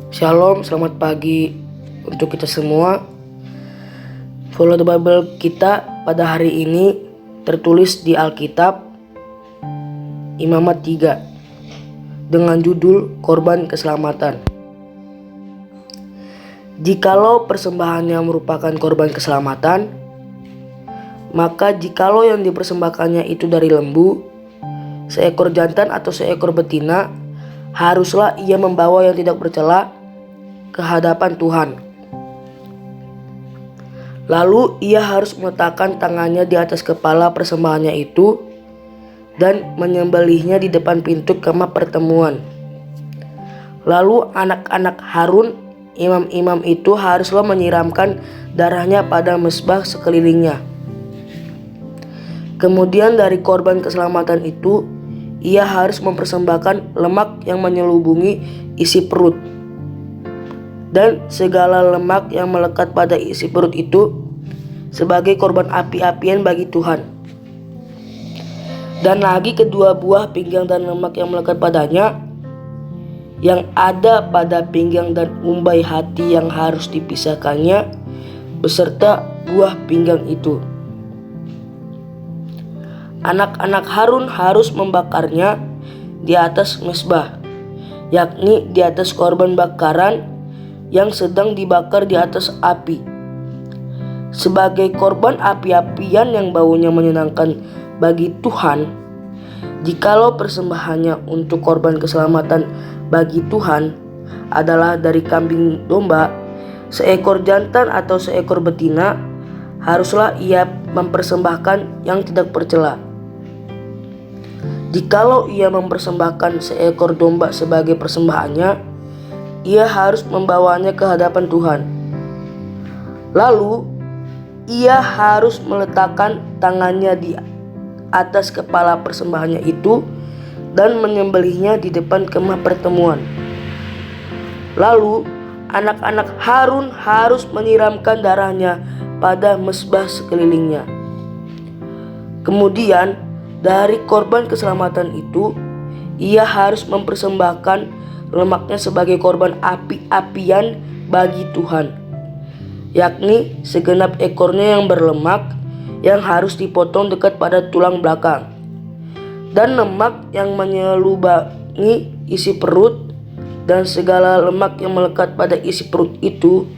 Shalom, selamat pagi untuk kita semua. Follow the Bible kita pada hari ini tertulis di Alkitab Imamat 3 dengan judul Korban Keselamatan. Jikalau persembahannya merupakan korban keselamatan, maka jikalau yang dipersembahkannya itu dari lembu, seekor jantan atau seekor betina, haruslah ia membawa yang tidak bercela ke hadapan Tuhan. Lalu ia harus meletakkan tangannya di atas kepala persembahannya itu dan menyembelihnya di depan pintu kemah pertemuan. Lalu anak-anak Harun, imam-imam itu, haruslah menyiramkan darahnya pada mezbah sekelilingnya. Kemudian dari korban keselamatan itu, ia harus mempersembahkan lemak yang menyelubungi isi perut dan segala lemak yang melekat pada isi perut itu sebagai korban api-apian bagi Tuhan. Dan lagi kedua buah pinggang dan lemak yang melekat padanya, yang ada pada pinggang dan umbai hati yang harus dipisahkannya beserta buah pinggang itu. Anak-anak Harun harus membakarnya di atas mezbah, yakni di atas korban bakaran yang sedang dibakar di atas api, sebagai korban api-apian yang baunya menyenangkan bagi Tuhan. Jikalau persembahannya untuk korban keselamatan bagi Tuhan adalah dari kambing domba, seekor jantan atau seekor betina, haruslah ia mempersembahkan yang tidak bercela. Jikalau ia mempersembahkan seekor domba sebagai persembahannya, ia harus membawanya ke hadapan Tuhan. Lalu ia harus meletakkan tangannya di atas kepala persembahannya itu dan menyembelihnya di depan kemah pertemuan. Lalu anak-anak Harun harus menyiramkan darahnya pada mezbah sekelilingnya. Kemudian dari korban keselamatan itu, ia harus mempersembahkan lemaknya sebagai korban api-apian bagi Tuhan, yakni segenap ekornya yang berlemak yang harus dipotong dekat pada tulang belakang, dan lemak yang menyelubangi isi perut dan segala lemak yang melekat pada isi perut itu,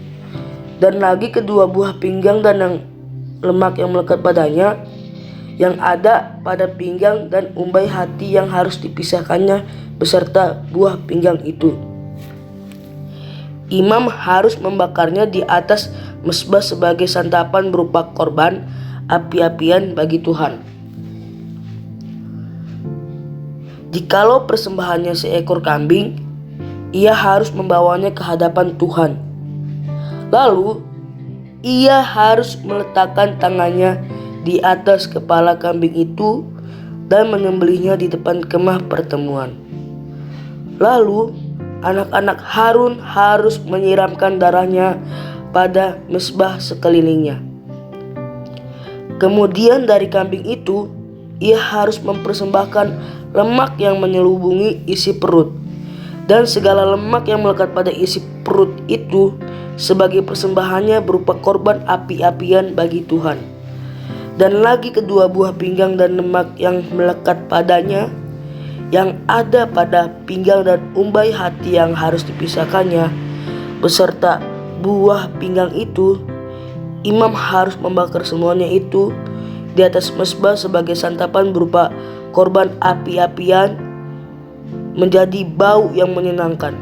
dan lagi kedua buah pinggang dan yang lemak yang melekat padanya, yang ada pada pinggang dan umbai hati yang harus dipisahkannya beserta buah pinggang itu. Imam harus membakarnya di atas mezbah sebagai santapan berupa korban api-apian bagi Tuhan. Jikalau persembahannya seekor kambing, ia harus membawanya ke hadapan Tuhan. Lalu ia harus meletakkan tangannya di atas kepala kambing itu dan menyembelihnya di depan kemah pertemuan. Lalu anak-anak Harun harus menyiramkan darahnya pada mezbah sekelilingnya. Kemudian dari kambing itu, ia harus mempersembahkan lemak yang menyelubungi isi perut dan segala lemak yang melekat pada isi perut itu sebagai persembahannya berupa korban api-apian bagi Tuhan. Dan lagi kedua buah pinggang dan lemak yang melekat padanya, yang ada pada pinggang dan umbai hati yang harus dipisahkannya beserta buah pinggang itu, imam harus membakar semuanya itu di atas mezbah sebagai santapan berupa korban api-apian menjadi bau yang menyenangkan.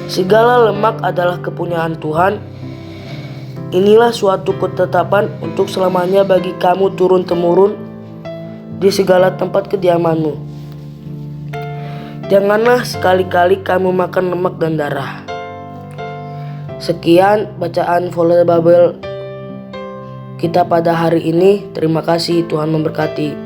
Segala lemak adalah kepunyaan Tuhan. Inilah suatu ketetapan untuk selamanya bagi kamu turun-temurun di segala tempat kediamanmu. Janganlah sekali-kali kamu makan lemak dan darah. Sekian bacaan Follow the Bible kita pada hari ini. Terima kasih, Tuhan memberkati.